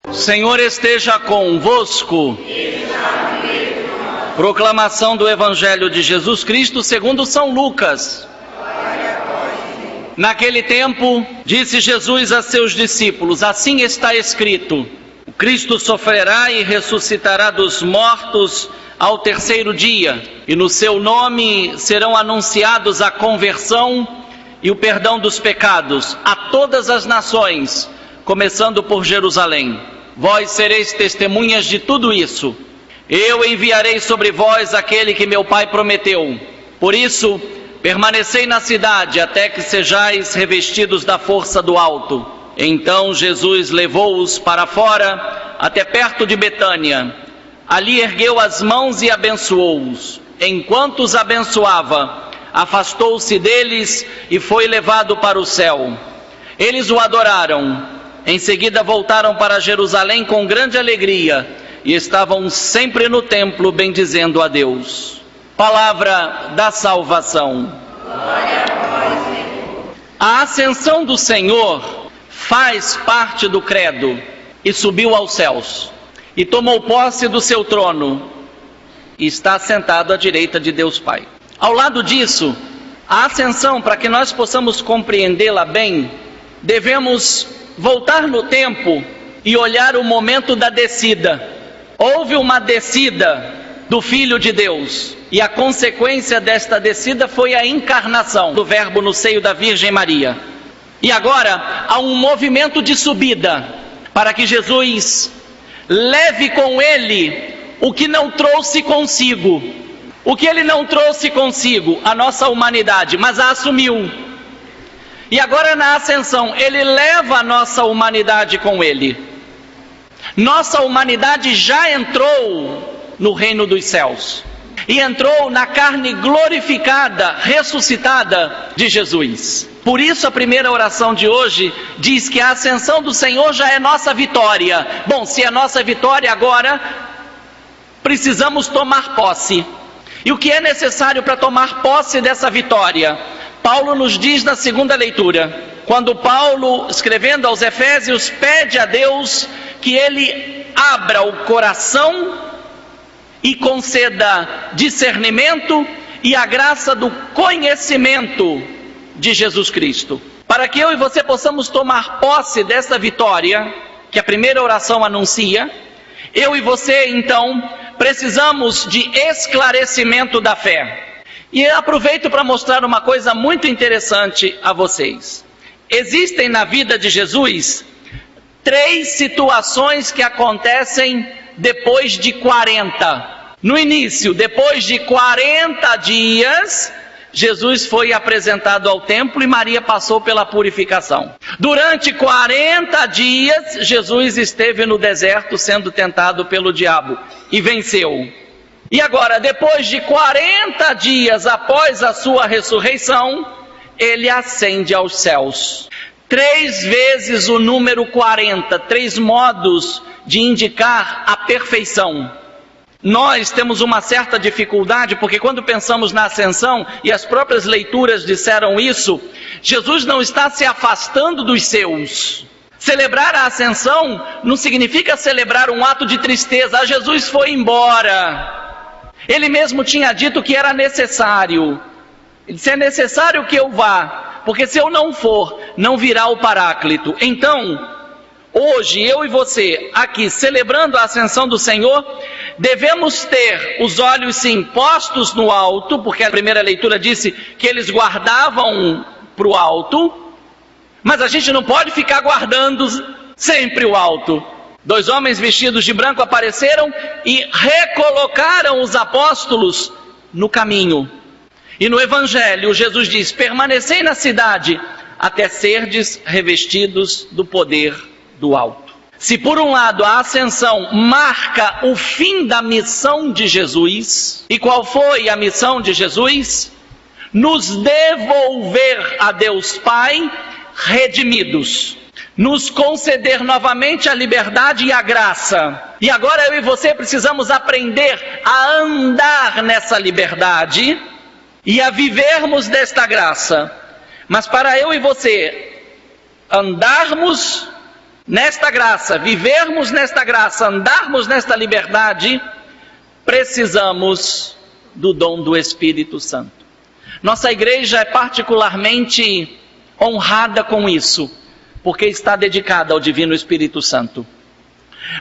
O Senhor esteja convosco. Proclamação do Evangelho de Jesus Cristo segundo São Lucas. Naquele tempo, disse Jesus a seus discípulos: assim está escrito: o Cristo sofrerá e ressuscitará dos mortos ao terceiro dia, e no seu nome serão anunciados a conversão e o perdão dos pecados a todas as nações, começando por Jerusalém. Vós sereis testemunhas de tudo isso. Eu enviarei sobre vós aquele que meu Pai prometeu. Por isso, permanecei na cidade até que sejais revestidos da força do alto. Então Jesus levou-os para fora, até perto de Betânia. Ali ergueu as mãos e abençoou-os. Enquanto os abençoava, afastou-se deles e foi levado para o céu. Eles o adoraram. Em seguida voltaram para Jerusalém com grande alegria e estavam sempre no templo bendizendo a Deus. Palavra da salvação. Glória a vós, Senhor. A ascensão do Senhor faz parte do credo e subiu aos céus e tomou posse do seu trono e está sentado à direita de Deus Pai. Ao lado disso, a ascensão, para que nós possamos compreendê-la bem, devemos voltar no tempo e olhar o momento da descida. Houve uma descida do Filho de Deus, e a consequência desta descida foi a encarnação do Verbo no seio da Virgem Maria. E agora há um movimento de subida, para que Jesus leve com ele o que não trouxe consigo. O que ele não trouxe consigo? A nossa humanidade, mas a assumiu. E agora na ascensão, ele leva a nossa humanidade com ele. Nossa humanidade já entrou no reino dos céus. E entrou na carne glorificada, ressuscitada de Jesus. Por isso a primeira oração de hoje diz que a ascensão do Senhor já é nossa vitória. Bom, se é nossa vitória agora, precisamos tomar posse. E o que é necessário para tomar posse dessa vitória? Paulo nos diz na segunda leitura, quando Paulo, escrevendo aos Efésios, pede a Deus que ele abra o coração e conceda discernimento e a graça do conhecimento de Jesus Cristo, para que eu e você possamos tomar posse dessa vitória que a primeira oração anuncia. Eu e você, então, precisamos de esclarecimento da fé. E eu aproveito para mostrar uma coisa muito interessante a vocês. Existem na vida de Jesus 3 situações que acontecem depois de 40. No início, depois de 40 dias, Jesus foi apresentado ao templo e Maria passou pela purificação. Durante 40 dias, Jesus esteve no deserto sendo tentado pelo diabo e venceu. E agora, depois de 40 dias após a sua ressurreição, ele ascende aos céus. 3 vezes o número 40, 3 modos de indicar a perfeição. Nós temos uma certa dificuldade, porque quando pensamos na ascensão, e as próprias leituras disseram isso, Jesus não está se afastando dos seus. Celebrar a ascensão não significa celebrar um ato de tristeza. Jesus foi embora. Ele mesmo tinha dito que era necessário. Ele disse: é necessário que eu vá, porque se eu não for, não virá o Paráclito. Então, hoje, eu e você, aqui, celebrando a ascensão do Senhor, devemos ter os olhos sim postos no alto, porque a primeira leitura disse que eles guardavam para o alto, mas a gente não pode ficar guardando sempre o alto. 2 homens vestidos de branco apareceram e recolocaram os apóstolos no caminho. E no Evangelho, Jesus diz: permanecei na cidade até serdes revestidos do poder do alto. Se por um lado a ascensão marca o fim da missão de Jesus, e qual foi a missão de Jesus? Nos devolver a Deus Pai redimidos, nos conceder novamente a liberdade e a graça. E agora eu e você precisamos aprender a andar nessa liberdade e a vivermos desta graça. Mas para eu e você andarmos nesta graça, vivermos nesta graça, andarmos nesta liberdade, precisamos do dom do Espírito Santo. Nossa igreja é particularmente honrada com isso, porque está dedicada ao Divino Espírito Santo.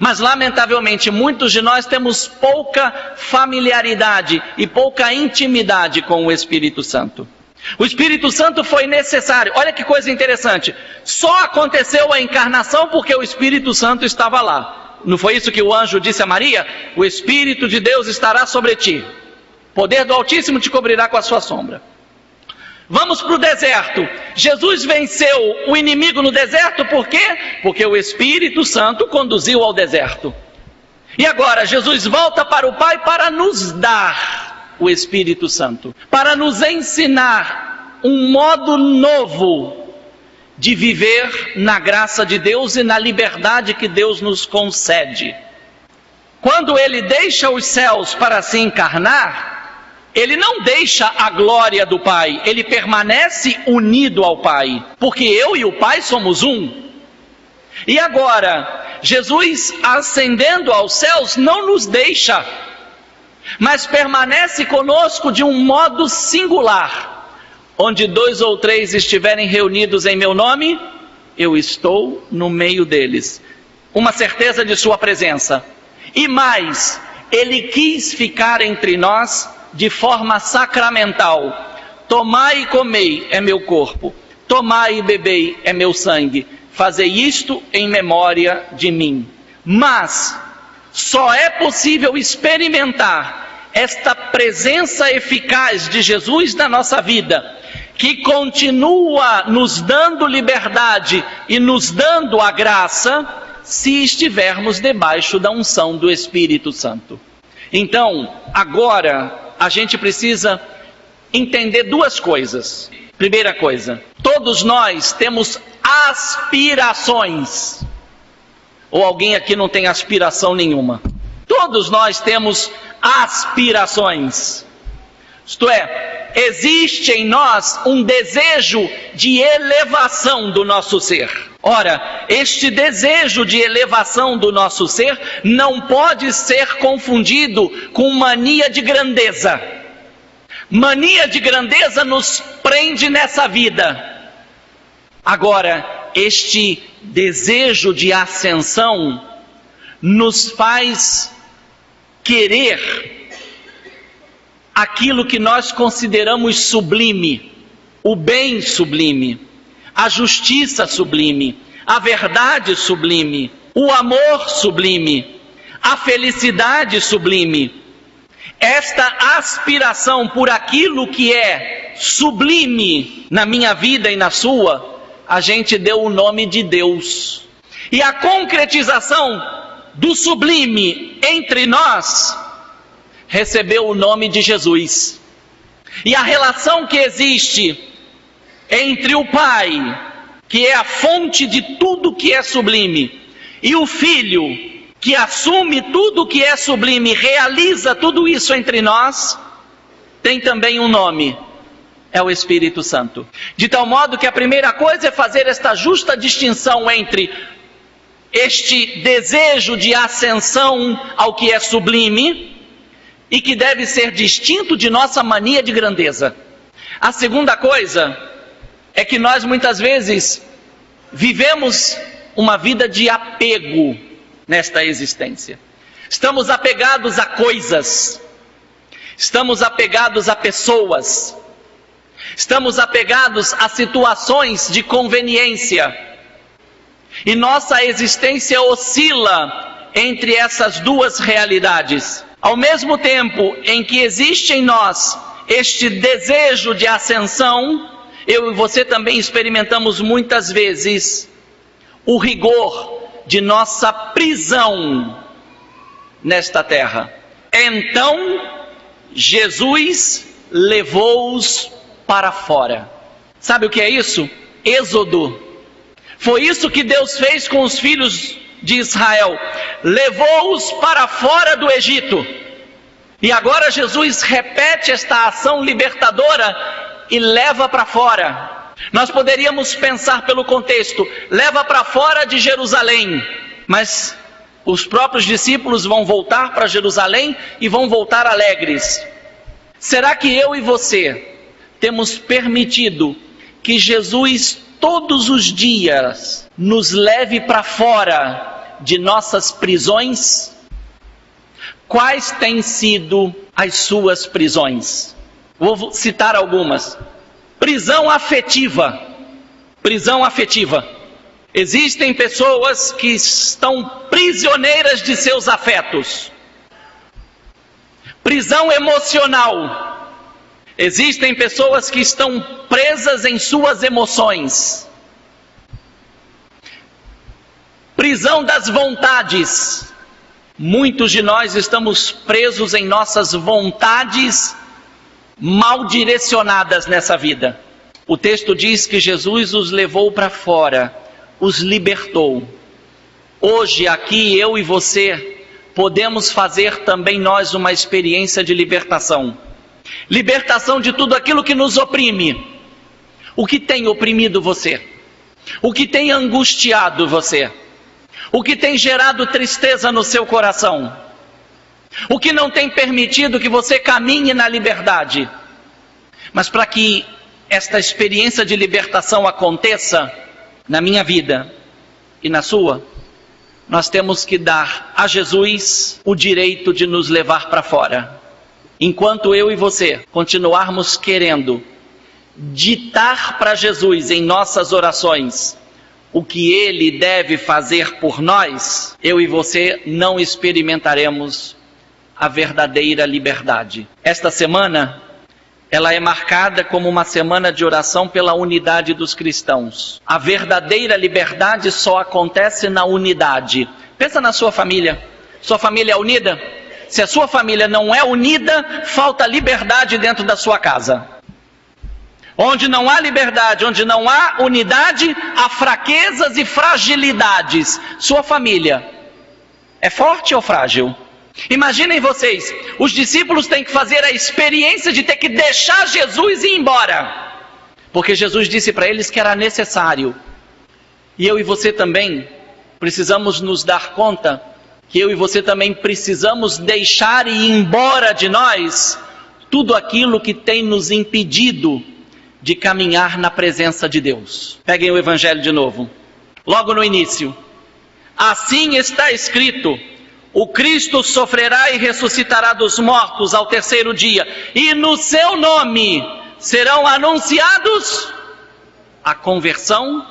Mas lamentavelmente muitos de nós temos pouca familiaridade e pouca intimidade com o Espírito Santo. O Espírito Santo foi necessário, olha que coisa interessante, só aconteceu a encarnação porque o Espírito Santo estava lá. Não foi isso que o anjo disse a Maria? O Espírito de Deus estará sobre ti, o poder do Altíssimo te cobrirá com a sua sombra. Vamos para o deserto. Jesus venceu o inimigo no deserto, por quê? Porque o Espírito Santo conduziu ao deserto. E agora Jesus volta para o Pai para nos dar o Espírito Santo, para nos ensinar um modo novo de viver na graça de Deus e na liberdade que Deus nos concede. Quando Ele deixa os céus para se encarnar, Ele não deixa a glória do Pai, Ele permanece unido ao Pai, porque eu e o Pai somos um. E agora, Jesus ascendendo aos céus não nos deixa, mas permanece conosco de um modo singular. Onde 2 ou 3 estiverem reunidos em meu nome, eu estou no meio deles. Uma certeza de sua presença. E mais, Ele quis ficar entre nós de forma sacramental. Tomai e comei é meu corpo, tomai e bebei é meu sangue, fazei isto em memória de mim. Mas só é possível experimentar esta presença eficaz de Jesus na nossa vida, que continua nos dando liberdade e nos dando a graça, se estivermos debaixo da unção do Espírito Santo. Então, agora a gente precisa entender duas coisas. Primeira coisa, todos nós temos aspirações. Ou alguém aqui não tem aspiração nenhuma? Todos nós temos aspirações. Isto é, existe em nós um desejo de elevação do nosso ser. Ora, este desejo de elevação do nosso ser não pode ser confundido com mania de grandeza. Mania de grandeza nos prende nessa vida. Agora, este desejo de ascensão nos faz querer aquilo que nós consideramos sublime, o bem sublime, a justiça sublime, a verdade sublime, o amor sublime, a felicidade sublime. Esta aspiração por aquilo que é sublime na minha vida e na sua, a gente deu o nome de Deus. E a concretização do sublime entre nós recebeu o nome de Jesus. E a relação que existe entre o Pai, que é a fonte de tudo que é sublime, e o Filho, que assume tudo que é sublime, realiza tudo isso entre nós, tem também um nome, é o Espírito Santo. De tal modo que a primeira coisa é fazer esta justa distinção entre este desejo de ascensão ao que é sublime, e que deve ser distinto de nossa mania de grandeza. A segunda coisa é que nós muitas vezes vivemos uma vida de apego nesta existência. Estamos apegados a coisas, estamos apegados a pessoas, estamos apegados a situações de conveniência, e nossa existência oscila entre essas duas realidades. Ao mesmo tempo em que existe em nós este desejo de ascensão, eu e você também experimentamos muitas vezes o rigor de nossa prisão nesta terra. Então, Jesus levou-os para fora. Sabe o que é isso? Êxodo. Foi isso que Deus fez com os filhos de Israel. Levou-os para fora do Egito. E agora Jesus repete esta ação libertadora e leva para fora. Nós poderíamos pensar pelo contexto, leva para fora de Jerusalém, mas os próprios discípulos vão voltar para Jerusalém e vão voltar alegres. Será que eu e você temos permitido que Jesus todos os dias nos leve para fora de nossas prisões? Quais têm sido as suas prisões? Vou citar algumas. Prisão afetiva. Prisão afetiva. Existem pessoas que estão prisioneiras de seus afetos. Prisão emocional. Existem pessoas que estão presas em suas emoções. Prisão das vontades. Muitos de nós estamos presos em nossas vontades mal direcionadas nessa vida. O texto diz que Jesus os levou para fora, os libertou. Hoje aqui eu e você podemos fazer também nós uma experiência de libertação. Libertação de tudo aquilo que nos oprime. O que tem oprimido você? O que tem angustiado você? O que tem gerado tristeza no seu coração? O que não tem permitido que você caminhe na liberdade? Mas para que esta experiência de libertação aconteça na minha vida e na sua, nós temos que dar a Jesus o direito de nos levar para fora. Enquanto eu e você continuarmos querendo ditar para Jesus em nossas orações o que Ele deve fazer por nós, eu e você não experimentaremos a verdadeira liberdade. Esta semana, ela é marcada como uma semana de oração pela unidade dos cristãos. A verdadeira liberdade só acontece na unidade. Pensa na sua família. Sua família é unida? Se a sua família não é unida, falta liberdade dentro da sua casa. Onde não há liberdade, onde não há unidade, há fraquezas e fragilidades. Sua família é forte ou frágil? Imaginem vocês, os discípulos têm que fazer a experiência de ter que deixar Jesus e ir embora. Porque Jesus disse para eles que era necessário. E eu e você também precisamos nos dar conta que eu e você também precisamos deixar e ir embora de nós tudo aquilo que tem nos impedido de caminhar na presença de Deus. Peguem o Evangelho de novo. Logo no início. Assim está escrito: o Cristo sofrerá e ressuscitará dos mortos ao terceiro dia, e no seu nome serão anunciados a conversão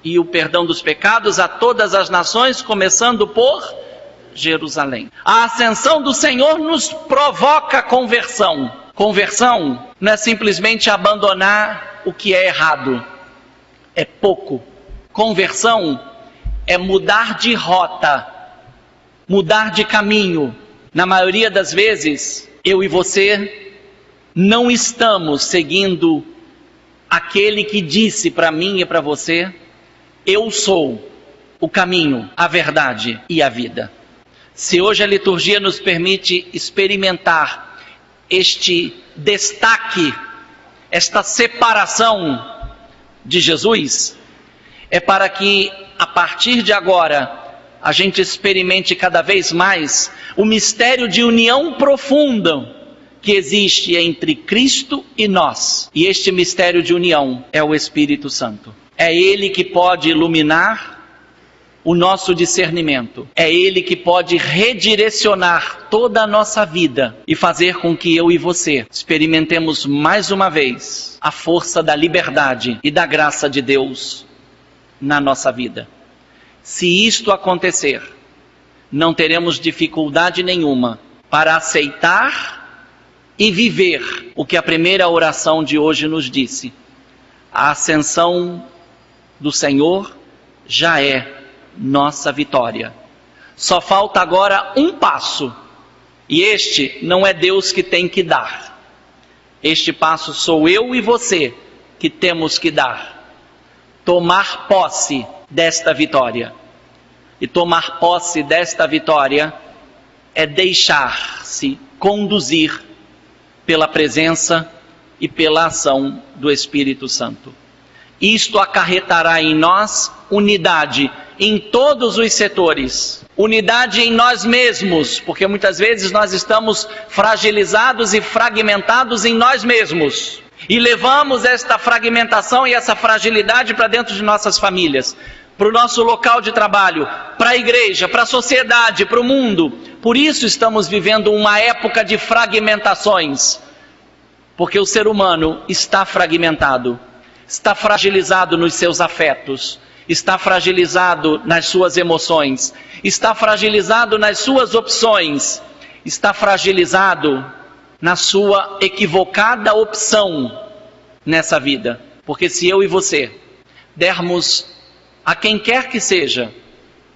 e o perdão dos pecados a todas as nações, começando por Jerusalém. A ascensão do Senhor nos provoca conversão. Conversão não é simplesmente abandonar o que é errado, é pouco. Conversão é mudar de rota, mudar de caminho. Na maioria das vezes, eu e você não estamos seguindo aquele que disse para mim e para você: eu sou o caminho, a verdade e a vida. Se hoje a liturgia nos permite experimentar este destaque, esta separação de Jesus, é para que a partir de agora a gente experimente cada vez mais o mistério de união profunda que existe entre Cristo e nós. E este mistério de união é o Espírito Santo. É Ele que pode iluminar o nosso discernimento. É Ele que pode redirecionar toda a nossa vida e fazer com que eu e você experimentemos mais uma vez a força da liberdade e da graça de Deus na nossa vida. Se isto acontecer, não teremos dificuldade nenhuma para aceitar e viver o que a primeira oração de hoje nos disse. A ascensão do Senhor já é nossa vitória. Só falta agora um passo, e este não é Deus que tem que dar. Este passo sou eu e você que temos que dar. Tomar posse desta vitória. E tomar posse desta vitória é deixar-se conduzir pela presença e pela ação do Espírito Santo. Isto acarretará em nós unidade em todos os setores. Unidade em nós mesmos, porque muitas vezes nós estamos fragilizados e fragmentados em nós mesmos. E levamos esta fragmentação e essa fragilidade para dentro de nossas famílias, para o nosso local de trabalho, para a igreja, para a sociedade, para o mundo. Por isso estamos vivendo uma época de fragmentações, porque o ser humano está fragmentado, está fragilizado nos seus afetos, está fragilizado nas suas emoções, está fragilizado nas suas opções, está fragilizado na sua equivocada opção nessa vida. Porque se eu e você dermos a quem quer que seja,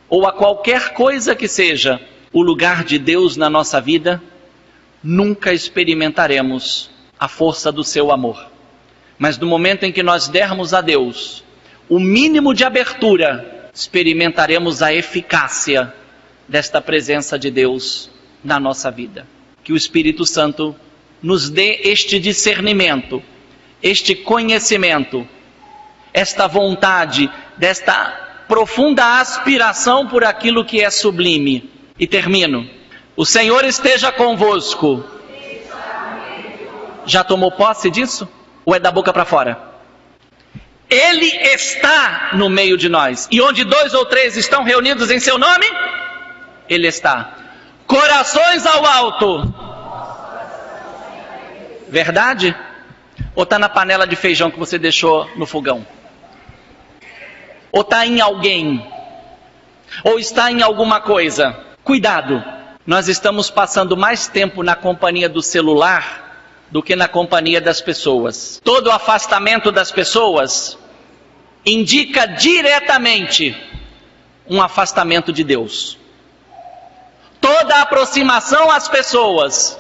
ou a qualquer coisa que seja, o lugar de Deus na nossa vida, nunca experimentaremos a força do seu amor. Mas no momento em que nós dermos a Deus o mínimo de abertura, experimentaremos a eficácia desta presença de Deus na nossa vida. Que o Espírito Santo nos dê este discernimento, este conhecimento, esta vontade, desta profunda aspiração por aquilo que é sublime. E termino. O Senhor esteja convosco. Já tomou posse disso? Ou é da boca para fora? Ele está no meio de nós. E onde 2 ou 3 estão reunidos em seu nome, Ele está. Corações ao alto. Verdade? Ou está na panela de feijão que você deixou no fogão? Ou está em alguém? Ou está em alguma coisa? Cuidado, nós estamos passando mais tempo na companhia do celular do que na companhia das pessoas. Todo afastamento das pessoas indica diretamente um afastamento de Deus. Toda aproximação às pessoas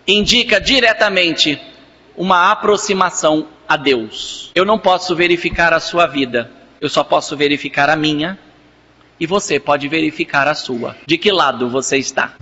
indica diretamente uma aproximação a Deus. Eu não posso verificar a sua vida, eu só posso verificar a minha, e você pode verificar a sua. De que lado você está?